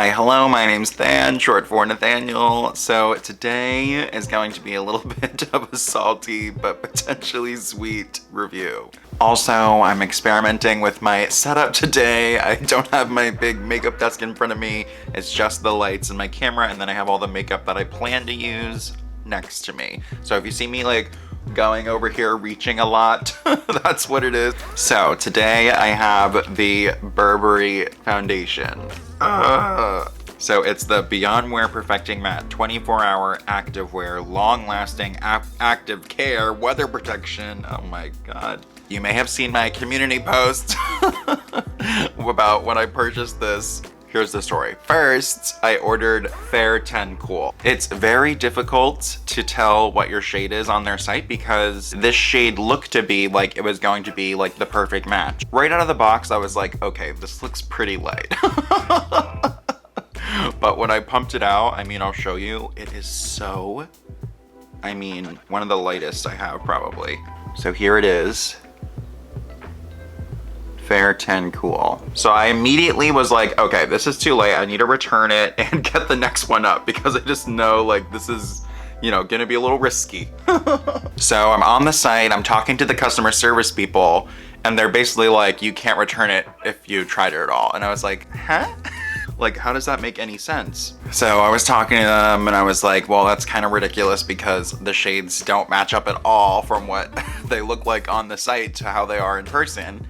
Hi, hello, my name's Than, short for Nathaniel. So today is going to be a little bit of a salty but potentially sweet review. Also, I'm experimenting with my setup today. I don't have my big makeup desk in front of me. It's just the lights and my camera, and then I have all the makeup that I plan to use next to me. So if you see me like going over here reaching a lot, that's what it is. So today I have the Burberry foundation. So it's the Beyond Wear Perfecting Matte 24-hour active wear, long-lasting active care, weather protection. Oh my god. You may have seen my community post about when I purchased this. Here's the story. First, I ordered Fair 10 Cool. It's very difficult to tell what your shade is on their site because this shade looked to be like it was going to be like the perfect match. Right out of the box, I was like, okay, this looks pretty light. But when I pumped it out, I mean, I'll show you, it is so, I mean, one of the lightest I have probably. So here it is. Fair 10 Cool. So I immediately was like, okay, this is too late. I need to return it and get the next one up because I just know like this is, you know, gonna be a little risky. So I'm on the site, I'm talking to the customer service people, and they're basically like, you can't return it if you tried it at all. And I was like, huh? Like, how does that make any sense? So I was talking to them and I was like, well, that's kind of ridiculous because the shades don't match up at all from what they look like on the site to how they are in person.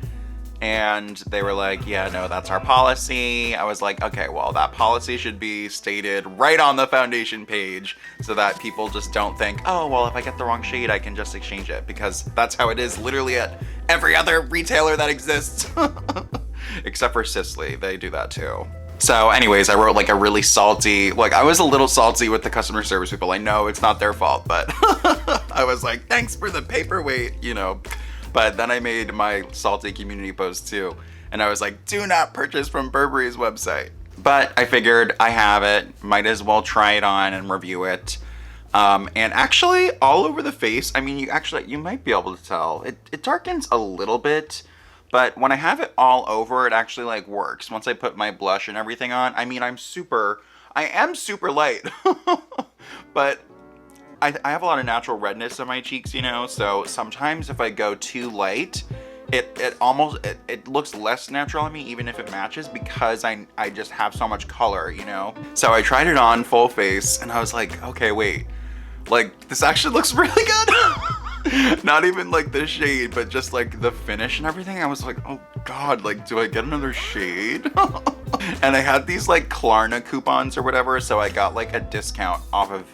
And they were like, yeah, no, that's our policy. I was like, okay, well, that policy should be stated right on the foundation page so that people just don't think, oh, well, if I get the wrong shade, I can just exchange it, because that's how it is literally at every other retailer that exists. Except for Sisley, they do that too. So anyways, I wrote like a really salty, like I was a little salty with the customer service people. I know it's not their fault, but I was like, thanks for the paperweight, you know. But then I made my salty community post too. And I was like, do not purchase from Burberry's website. But I figured I have it, might as well try it on and review it. And actually all over the face, I mean, you might be able to tell. It darkens a little bit, but when I have it all over, it actually like works. Once I put my blush and everything on, I mean, I am super light, but I have a lot of natural redness on my cheeks, you know, so sometimes if I go too light, it looks less natural on me, even if it matches, because I just have so much color, you know. So I tried it on full face and I was like, okay, wait, like this actually looks really good. Not even like the shade, but just like the finish and everything. I was like, oh god, like do I get another shade? And I had these like Klarna coupons or whatever, so I got like a discount off of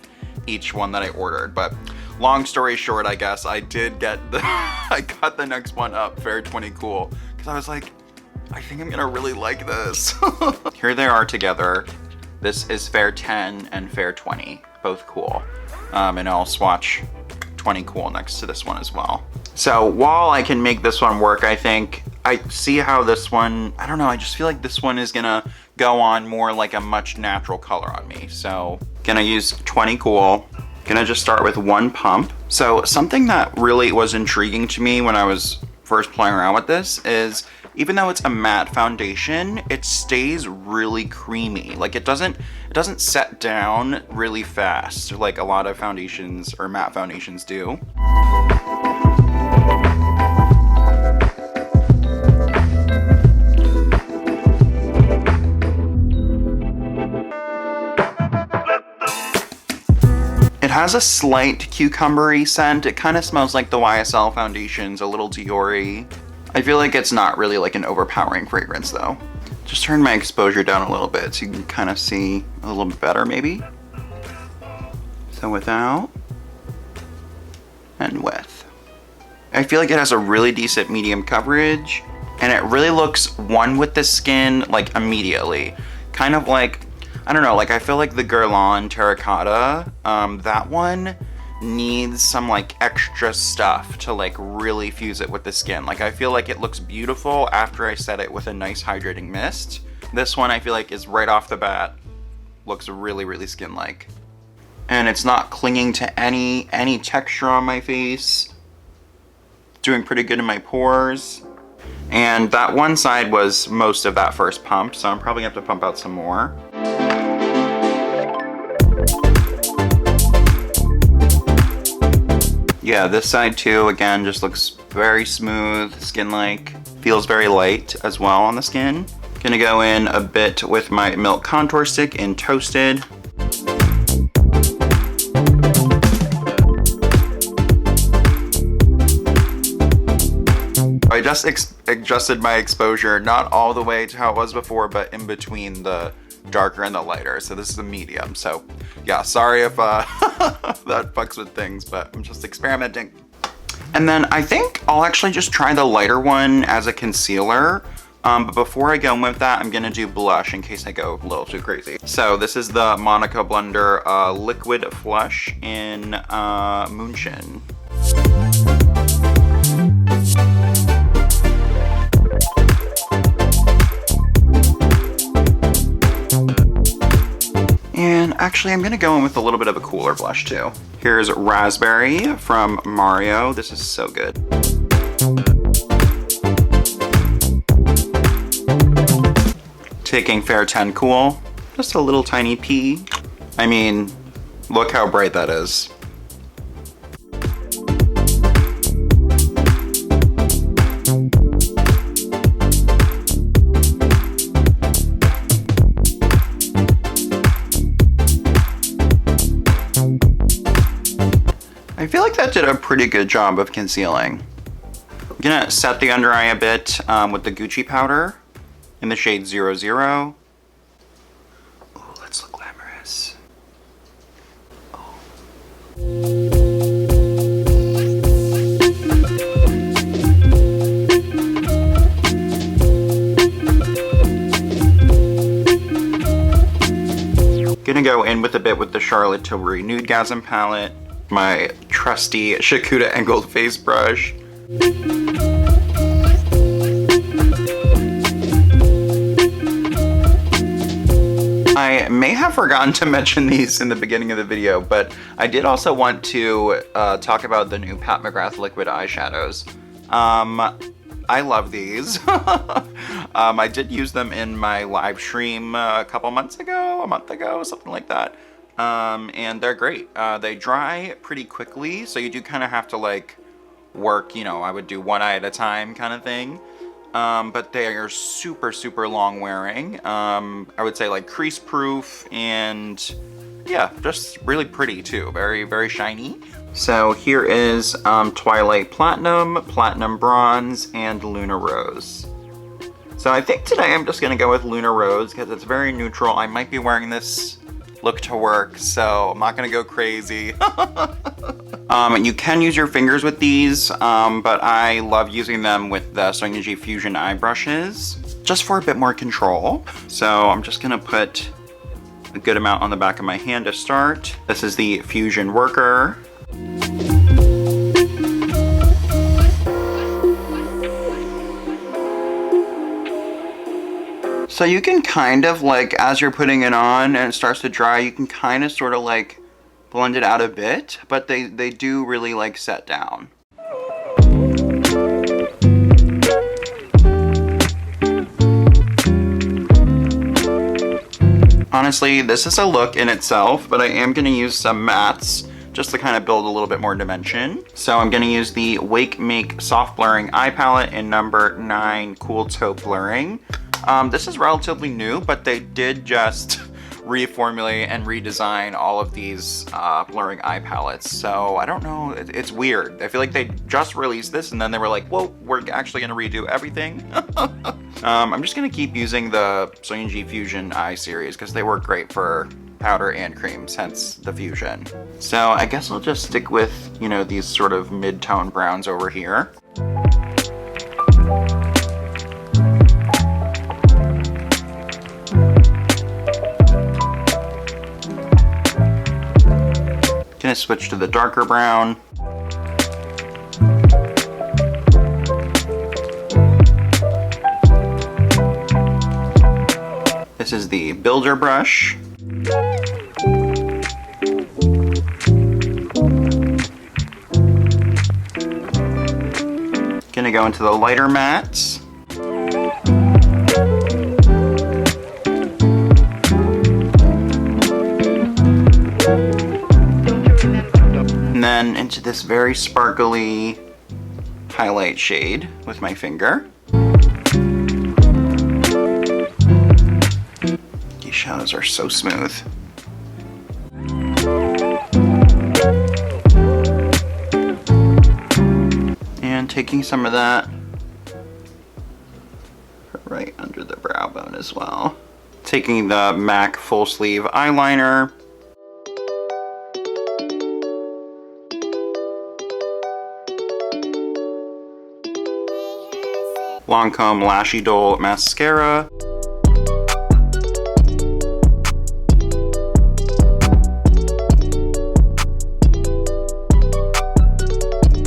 each one that I ordered. But long story short, I guess I did get I got the next one up, Fair 20 Cool, because I was like, I think I'm gonna really like this. Here they are together. This is Fair 10 and Fair 20, both cool. And I'll swatch 20 Cool next to this one as well. So while I can make this one work, I think I see how this one, I don't know, I just feel like this one is gonna go on more like a much natural color on me. So gonna use 20 Cool. Gonna just start with one pump. So something that really was intriguing to me when I was first playing around with this is, even though it's a matte foundation, it stays really creamy. Like it doesn't set down really fast like a lot of foundations or matte foundations do. It has a slight cucumbery scent. It kind of smells like the YSL foundations, a little Dior-y. I feel like it's not really like an overpowering fragrance though. Just turn my exposure down a little bit so you can kind of see a little bit better maybe. So without and with. I feel like it has a really decent medium coverage, and it really looks one with the skin like immediately. Kind of like, I don't know, like I feel like the Guerlain Terracotta, that one needs some like extra stuff to like really fuse it with the skin. Like I feel like it looks beautiful after I set it with a nice hydrating mist. This one I feel like is right off the bat, looks really, really skin-like. And it's not clinging to any texture on my face. Doing pretty good in my pores. And that one side was most of that first pump, so I'm probably gonna have to pump out some more. Yeah, this side too, again, just looks very smooth, skin-like. Feels very light as well on the skin. Gonna go in a bit with my Milk Contour Stick in Toasted. I just adjusted my exposure, not all the way to how it was before, but in between the darker and the lighter. So this is a medium. So yeah, sorry if that fucks with things, but I'm just experimenting. And then I think I'll actually just try the lighter one as a concealer. But before I go in with that, I'm gonna do blush in case I go a little too crazy. So this is the Monika Blunder Liquid Flush in München. And actually, I'm gonna go in with a little bit of a cooler blush too. Here's Raspberry from Mario. This is so good. Taking Fair 10 Cool, just a little tiny pea. I mean, look how bright that is. I feel like that did a pretty good job of concealing. I'm gonna set the under eye a bit with the Gucci powder in the shade 00. Oh, let's look glamorous. Oh. Gonna go in with a bit with the Charlotte Tilbury Nudegasm palette. My trusty Shaquda angled face brush. I may have forgotten to mention these in the beginning of the video, but I did also want to talk about the new Pat McGrath liquid eyeshadows. I love these. I did use them in my live stream a month ago, something like that. And they're great. They dry pretty quickly, so you do kind of have to like work, you know, I would do one eye at a time kind of thing. But they are super, super long wearing. I would say like crease proof and yeah, just really pretty too. Very, very shiny. So here is Twilight Platinum, Platinum Bronze, and Luna Rose. So I think today I'm just gonna go with Luna Rose because it's very neutral. I might be wearing this look to work, so I'm not gonna go crazy. You can use your fingers with these, but I love using them with the Sonia G Fusion eye brushes, just for a bit more control. So I'm just gonna put a good amount on the back of my hand to start. This is the Fusion Worker. So you can kind of like, as you're putting it on and it starts to dry, you can kind of sort of like blend it out a bit, but they do really like set down. Honestly, this is a look in itself, but I am gonna use some mattes just to kind of build a little bit more dimension. So I'm gonna use the Wakemake Soft Blurring Eye Palette in number 9 Cool Taupe Blurring. This is relatively new, but they did just reformulate and redesign all of these blurring eye palettes. So I don't know, it's weird. I feel like they just released this and then they were like, whoa, we're actually gonna redo everything. I'm just gonna keep using the Sonia G Fusion Eye series because they work great for powder and creams, hence the Fusion. So I guess I'll just stick with, you know, these sort of mid-tone browns over here. Gonna switch to the darker brown. This is the Builder brush. Gonna go into the lighter mattes. into this very sparkly highlight shade with my finger. These shadows are so smooth. And taking some of that right under the brow bone as well. Taking the MAC full sleeve eyeliner. Lancome Lash Idole mascara.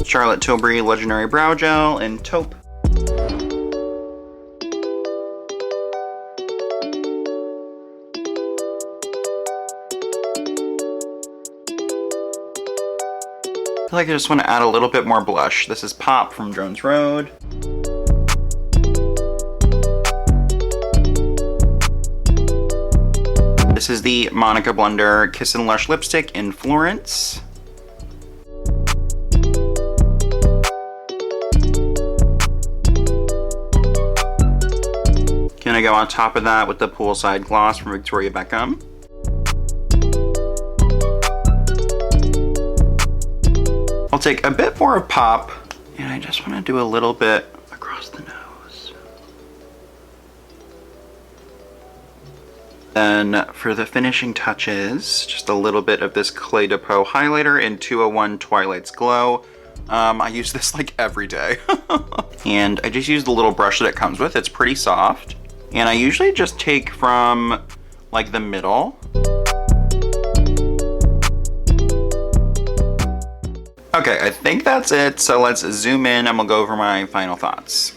Charlotte Tilbury Legendary Brow Gel in Taupe. I feel like I just want to add a little bit more blush. This is Pop from Jones Road. This is the Monika Blunder Kissen Lush lipstick in Florence. Gonna go on top of that with the Poolside gloss from Victoria Beckham. I'll take a bit more of Pop, and I just want to do a little bit across the nose. Then for the finishing touches, just a little bit of this Clé de Peau highlighter in 201 Twilight's Glow. I use this like every day. And I just use the little brush that it comes with. It's pretty soft. And I usually just take from like the middle. Okay, I think that's it. So let's zoom in and we'll go over my final thoughts.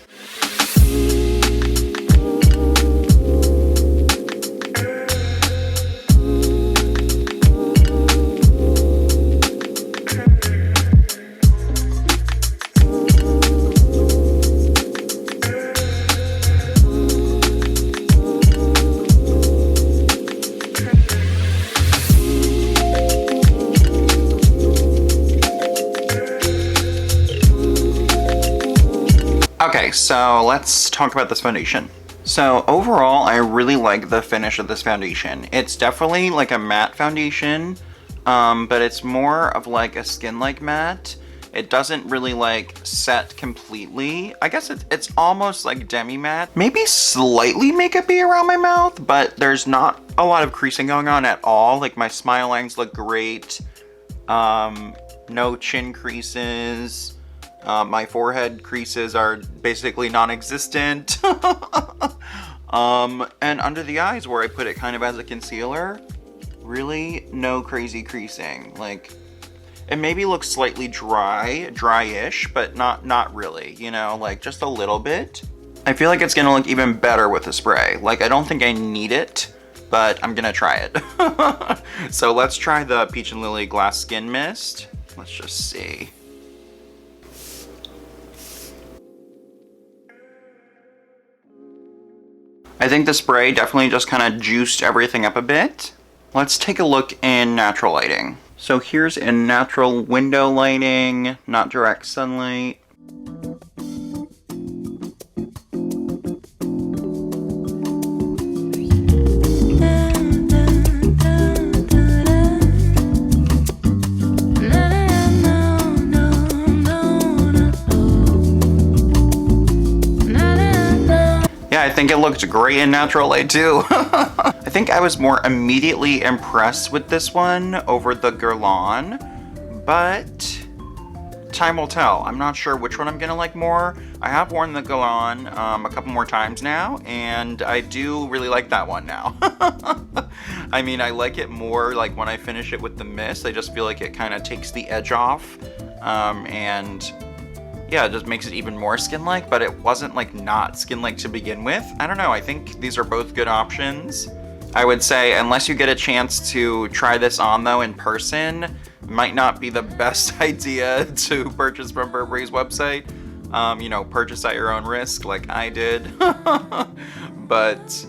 Okay, so let's talk about this foundation. So overall, I really like the finish of this foundation. It's definitely like a matte foundation, but it's more of like a skin-like matte. It doesn't really like set completely. I guess it's almost like demi-matte. Maybe slightly makeup-y around my mouth, but there's not a lot of creasing going on at all. Like my smile lines look great. No chin creases. My forehead creases are basically non-existent. And under the eyes where I put it kind of as a concealer, really no crazy creasing. Like, it maybe looks slightly dry-ish, but not really, you know, like just a little bit. I feel like it's gonna look even better with the spray. Like, I don't think I need it, but I'm gonna try it. So let's try the Peach and Lily Glass Skin Mist. Let's just see. I think the spray definitely just kind of juiced everything up a bit. Let's take a look in natural lighting. So here's in natural window lighting, not direct sunlight. I think it looked great in natural light too. I think I was more immediately impressed with this one over the Guerlain, but time will tell. I'm not sure which one I'm gonna like more. I have worn the Guerlain a couple more times now, and I do really like that one now. I mean, I like it more like when I finish it with the mist. I just feel like it kind of takes the edge off, and yeah, it just makes it even more skin-like, but it wasn't like not skin-like to begin with. I don't know, I think these are both good options. I would say, unless you get a chance to try this on though in person, it might not be the best idea to purchase from Burberry's website. You know, purchase at your own risk like I did. But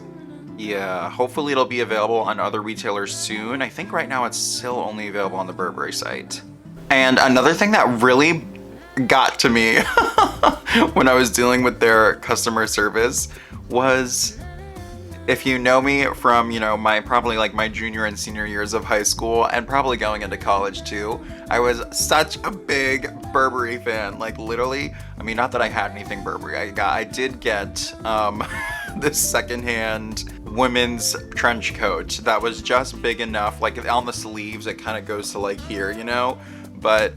yeah, hopefully it'll be available on other retailers soon. I think right now it's still only available on the Burberry site. And another thing that really got to me when I was dealing with their customer service was, if you know me from, you know, probably like my junior and senior years of high school and probably going into college too, I was such a big Burberry fan. Like literally, I mean, not that I had anything Burberry. I did get this secondhand women's trench coat that was just big enough, like on the sleeves it kind of goes to like here, you know, but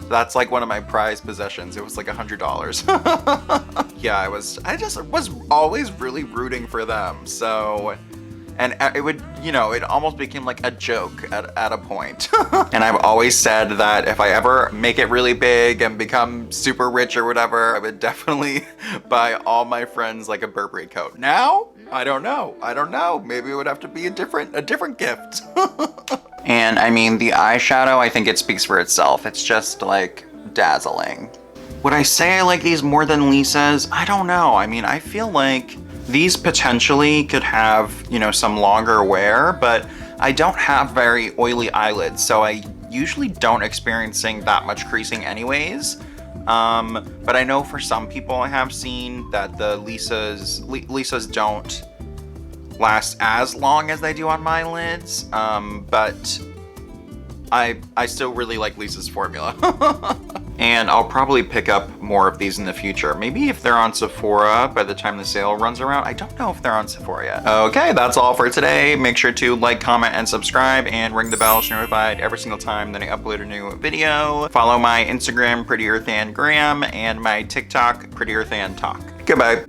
that's like one of my prized possessions. It was like $100. Yeah, I just was always really rooting for them. So, and it would, you know, it almost became like a joke at a point. And I've always said that if I ever make it really big and become super rich or whatever, I would definitely buy all my friends like a Burberry coat. Now, I don't know. Maybe it would have to be a different gift. And I mean, the eyeshadow, I think it speaks for itself. It's just like dazzling. Would I say I like these more than Lisa's? I don't know. I mean, I feel like these potentially could have, you know, some longer wear, but I don't have very oily eyelids, so I usually don't experiencing that much creasing anyways. But I know for some people I have seen that the Lisa's don't last as long as they do on my lids, but I still really like Lisa's formula. And I'll probably pick up more of these in the future. Maybe if they're on Sephora by the time the sale runs around. I don't know if they're on Sephora yet. Okay, that's all for today. Make sure to like, comment, and subscribe, and ring the bell to be notified every single time that I upload a new video. Follow my Instagram, Prettier Than Graham, and my TikTok, Prettier Than Talk. Goodbye.